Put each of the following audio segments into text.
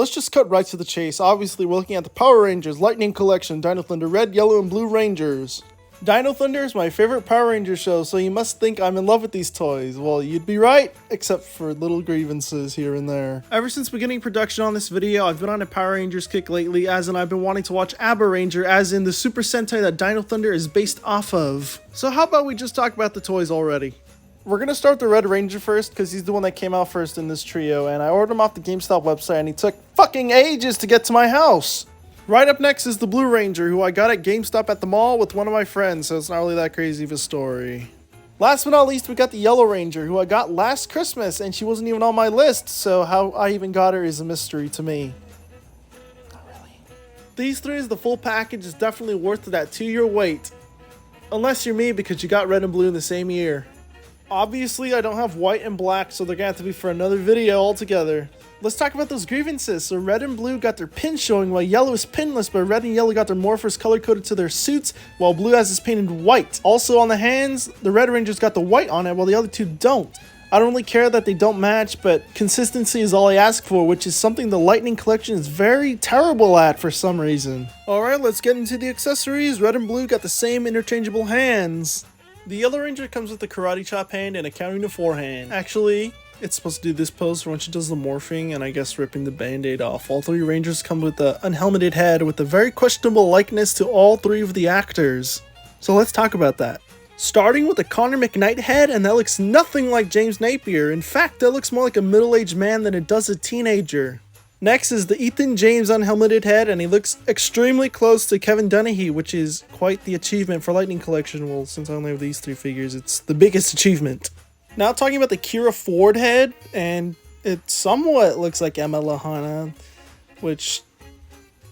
let's just cut right to the chase. Obviously, we're looking at the Power Rangers Lightning Collection, Dino Thunder Red, Yellow, and Blue Rangers. Dino Thunder is my favorite Power Ranger show, so you must think I'm in love with these toys. Well, you'd be right, except for little grievances here and there. Ever since beginning production on this video, I've been on a Power Rangers kick lately, as in I've been wanting to watch Abba Ranger, as in the Super Sentai that Dino Thunder is based off of. So how about we just talk about the toys already? We're gonna start the Red Ranger first, because he's the one that came out first in this trio, and I ordered him off the GameStop website, and he took fucking ages to get to my house. Right up next is the Blue Ranger, who I got at GameStop at the mall with one of my friends, so it's not really that crazy of a story. Last but not least, we got the Yellow Ranger, who I got last Christmas, and she wasn't even on my list, so how I even got her is a mystery to me. Not really. These three as the full package is definitely worth that 2-year wait. Unless you're me, because you got red and blue in the same year. Obviously, I don't have white and black, so they're gonna have to be for another video altogether. Let's talk about those grievances. So red and blue got their pins showing while yellow is pinless, but red and yellow got their morphers color coded to their suits while blue has is painted white. Also on the hands, the Red Ranger's got the white on it while the other two don't. I don't really care that they don't match, but consistency is all I ask for, which is something the Lightning Collection is very terrible at for some reason. Alright, let's get into the accessories. Red and blue got the same interchangeable hands. The Yellow Ranger comes with a karate chop hand and a counting to 4 hand. Actually, it's supposed to do this pose for when she does the morphing and I guess ripping the band-aid off. All three Rangers come with an unhelmeted head with a very questionable likeness to all three of the actors. So let's talk about that. Starting with the Connor McKnight head, and that looks nothing like James Napier. In fact, that looks more like a middle-aged man than it does a teenager. Next is the Ethan James unhelmeted head, and he looks extremely close to Kevin Dunahee, which is quite the achievement for Lightning Collection. Well, since I only have these 3 figures, it's the biggest achievement. Now talking about the Kira Ford head, and it somewhat looks like Emma Lahana, which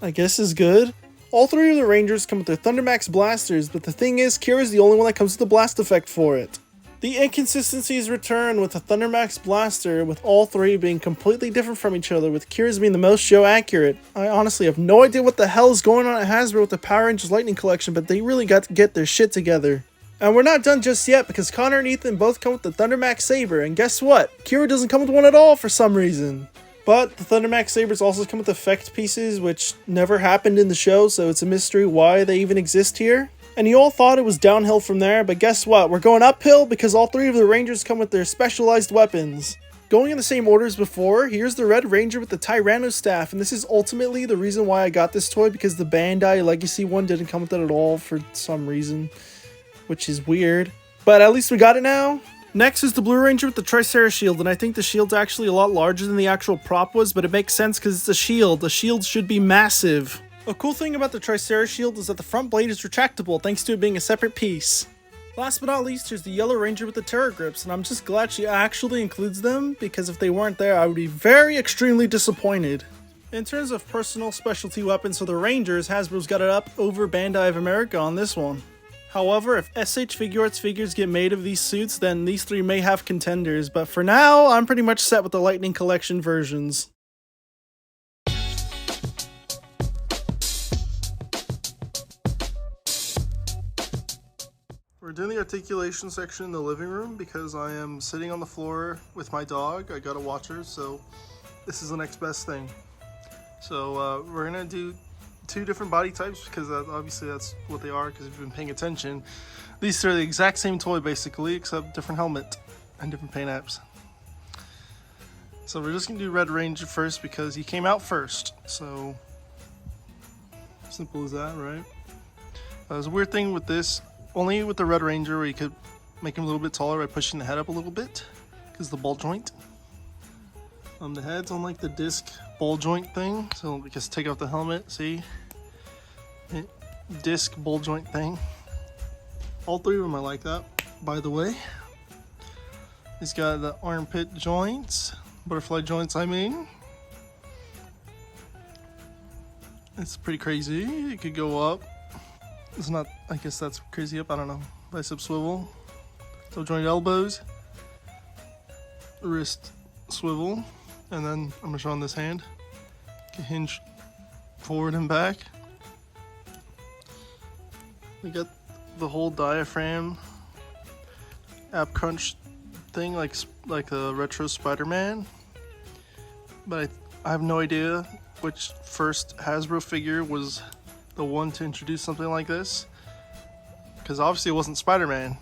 I guess is good. All 3 of the Rangers come with their Thundermax blasters, but the thing is, Kira's the only one that comes with the blast effect for it. The inconsistencies return with the Thundermax blaster, with all 3 being completely different from each other, with Kira's being the most show accurate. I honestly have no idea what the hell is going on at Hasbro with the Power Rangers Lightning Collection, but they really got to get their shit together. And we're not done just yet, because Connor and Ethan both come with the Thundermax Saber, and guess what? Kira doesn't come with one at all for some reason. But the Thundermax Sabers also come with effect pieces, which never happened in the show, so it's a mystery why they even exist here. And you all thought it was downhill from there, but guess what? We're going uphill because all 3 of the Rangers come with their specialized weapons. Going in the same order as before, here's the Red Ranger with the Tyranno Staff, and this is ultimately the reason why I got this toy, because the Bandai Legacy one didn't come with it at all for some reason, which is weird. But at least we got it now. Next is the Blue Ranger with the Tricera shield, and I think the shield's actually a lot larger than the actual prop was, but it makes sense because it's a shield. The shield should be massive. A cool thing about the Tricera shield is that the front blade is retractable thanks to it being a separate piece. Last but not least, here's the Yellow Ranger with the Terror Grips, and I'm just glad she actually includes them, because if they weren't there, I would be very extremely disappointed. In terms of personal specialty weapons for the Rangers, Hasbro's got it up over Bandai of America on this one. However, if SH Figuarts figures get made of these suits, then these 3 may have contenders, but for now, I'm pretty much set with the Lightning Collection versions. We're doing the articulation section in the living room because I am sitting on the floor with my dog. I got a watcher, so this is the next best thing. So we're gonna do 2 different body types because obviously that's what they are, because if you've been paying attention. These are the exact same toy basically, except different helmet and different paint apps. So we're just gonna do Red Ranger first because he came out first. So simple as that, right? There's a weird thing with this, only with the Red Ranger, where you could make him a little bit taller by pushing the head up a little bit because the ball joint. The head's on like the disc ball joint thing, so we just take off the helmet, see? Disc ball joint thing. All 3 of them are like that, by the way. He's got the armpit joints, butterfly joints I mean. It's pretty crazy, it could go up. It's not, I guess that's crazy up, I don't know. Bicep swivel, toe joint elbows, wrist swivel. And then I'm gonna show on this hand. Can hinge forward and back. We got the whole diaphragm ab crunch thing, like the retro Spider-Man. But I have no idea which first Hasbro figure was the one to introduce something like this. Because obviously it wasn't Spider-Man.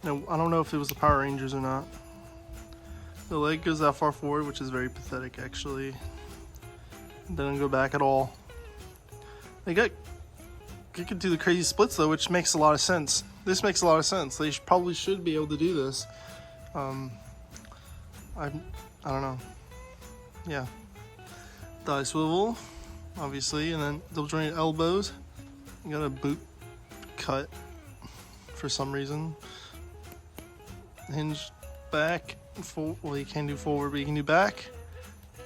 No, I don't know if it was the Power Rangers or not. The leg goes that far forward, which is very pathetic actually. It doesn't go back at all. You could do the crazy splits though, which makes a lot of sense. This makes a lot of sense. They probably should be able to do this. I don't know. Yeah. Thigh swivel, obviously, and then double jointed elbows. You got a boot cut for some reason. Hinge back. Well, you can't do forward, but you can do back.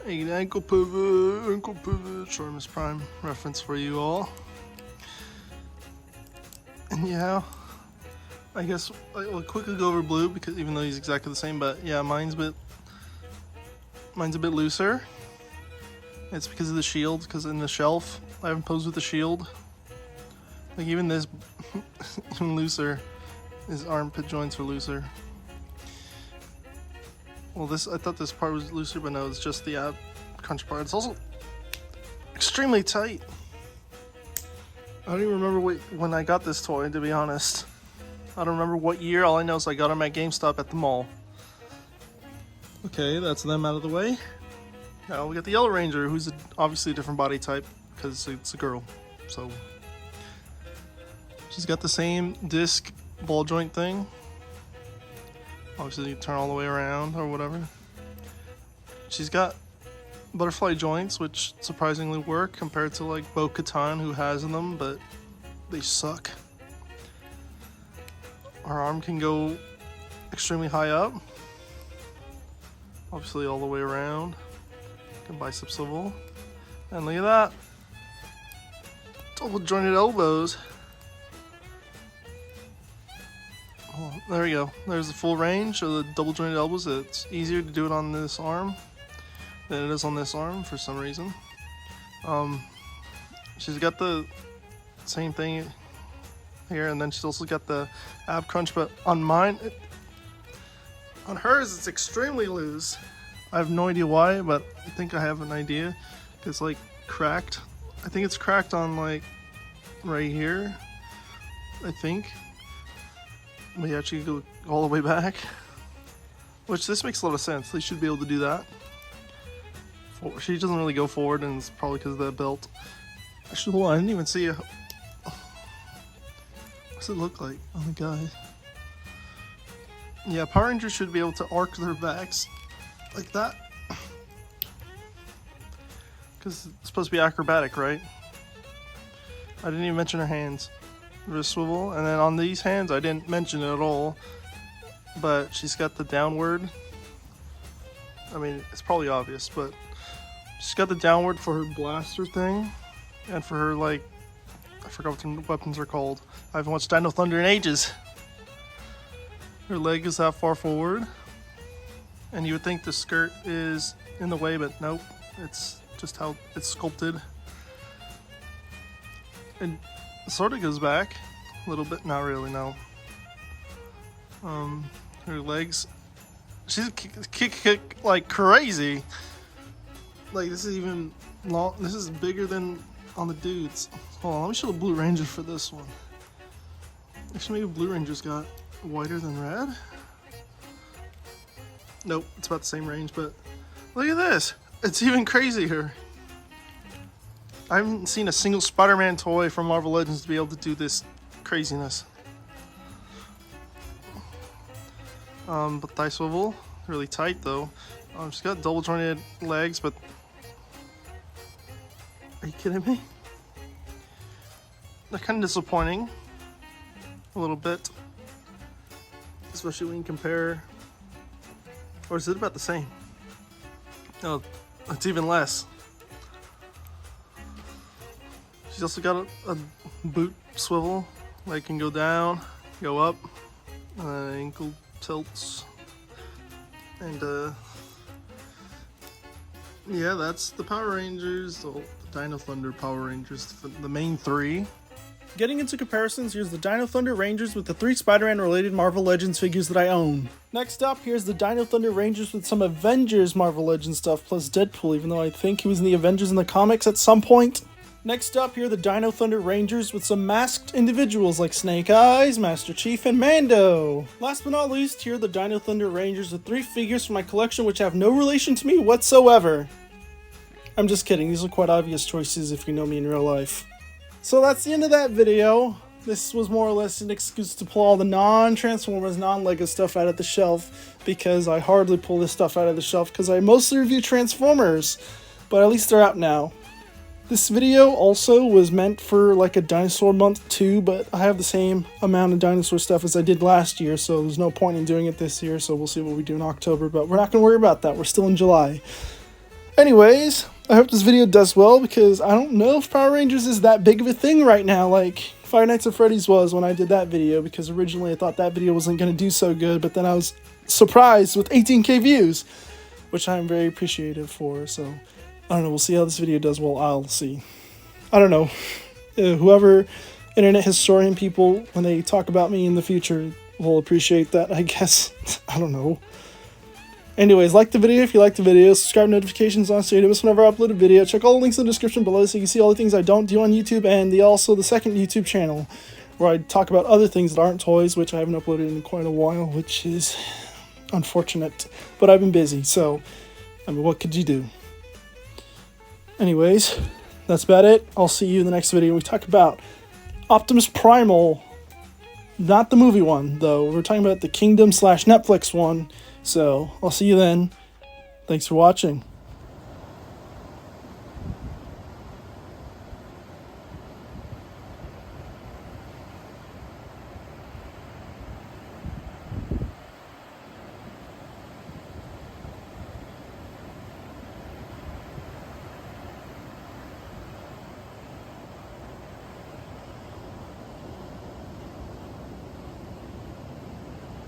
You can ankle pivot. Shortness Prime reference for you all. And yeah, I guess I'll quickly go over blue because even though he's exactly the same, but yeah, mine's a bit looser. It's because of the shield, because in the shelf I haven't posed with the shield. Like even this, even looser. His armpit joints are looser. Well, I thought this part was looser, but no, it's just the ab crunch part. It's also extremely tight. I don't even remember when I got this toy, to be honest. I don't remember what year. All I know is I got them at GameStop at the mall. Okay, that's them out of the way. Now we got the Yellow Ranger, who's obviously a different body type because it's a girl. So she's got the same disc ball joint thing. Obviously you turn all the way around or whatever. She's got butterfly joints, which surprisingly work compared to like Bo-Katan, who has them, but they suck. Her arm can go extremely high up, obviously all the way around. Can bicep swivel, and look at that, double jointed elbows. Oh, there we go. There's the full range of the double jointed elbows. It's easier to do it on this arm than it is on this arm for some reason. She's got the same thing here, and then she's also got the ab crunch, but on mine, on hers, it's extremely loose. I have no idea why, but I think I have an idea. It's like cracked. I think it's cracked on like right here, I think. We actually go all the way back, which this makes a lot of sense. They should be able to do that. She doesn't really go forward, and it's probably because of that belt. Actually, hold on, I didn't even see it. What's it look like on the guy? Yeah, Power Rangers should be able to arc their backs like that. Because it's supposed to be acrobatic, right? I didn't even mention her hands. Wrist swivel, and then on these hands I didn't mention it at all, but she's got the downward. I mean, it's probably obvious, but she's got the downward for her blaster thing, and for her, like, I forgot what the weapons are called. I haven't watched Dino Thunder in ages. Her leg is that far forward, and you would think the skirt is in the way, but nope, it's just how it's sculpted. And sort of goes back a little bit, not really, no. Her legs, she's kick like crazy. Like this is even long. This is bigger than on the dudes. Hold on, let me show the Blue Ranger for this one. Actually, maybe Blue Ranger's got whiter than red. Nope, it's about the same range, but look at this. It's even crazier. I haven't seen a single Spider-Man toy from Marvel Legends to be able to do this craziness. But thigh swivel, really tight though. She's got double jointed legs, but are you kidding me? They're kind of disappointing, a little bit, especially when you compare. Or is it about the same? No, it's even less. She's also got a boot swivel. Leg can go down, go up, ankle tilts, and yeah, that's the Power Rangers, the Dino Thunder Power Rangers, the main three. Getting into comparisons, here's the Dino Thunder Rangers with the 3 Spider-Man related Marvel Legends figures that I own. Next up, here's the Dino Thunder Rangers with some Avengers Marvel Legends stuff, plus Deadpool, even though I think he was in the Avengers in the comics at some point. Next up, here are the Dino Thunder Rangers with some masked individuals like Snake Eyes, Master Chief, and Mando. Last but not least, here are the Dino Thunder Rangers with 3 figures from my collection which have no relation to me whatsoever. I'm just kidding, these are quite obvious choices if you know me in real life. So that's the end of that video. This was more or less an excuse to pull all the non-Transformers, non-Lego stuff out of the shelf, because I hardly pull this stuff out of the shelf because I mostly review Transformers, but at least they're out now. This video also was meant for like a dinosaur month too, but I have the same amount of dinosaur stuff as I did last year, so there's no point in doing it this year, so we'll see what we do in October, but we're not going to worry about that. We're still in July. Anyways, I hope this video does well, because I don't know if Power Rangers is that big of a thing right now like Five Nights at Freddy's was when I did that video, because originally I thought that video wasn't going to do so good, but then I was surprised with 18k views, which I'm very appreciative for, so I don't know, we'll see how this video does. Well, I'll see. I don't know. Whoever internet historian people, when they talk about me in the future, will appreciate that, I guess. I don't know. Anyways, like the video if you like the video, subscribe notifications on so you don't miss whenever I upload a video. Check all the links in the description below so you can see all the things I don't do on YouTube, and also the second YouTube channel where I talk about other things that aren't toys, which I haven't uploaded in quite a while, which is unfortunate. But I've been busy, so, I mean, what could you do? Anyways, that's about it. I'll see you in the next video. We talk about Optimus Primal, not the movie one, though. We're talking about the Kingdom / Netflix one. So, I'll see you then. Thanks for watching.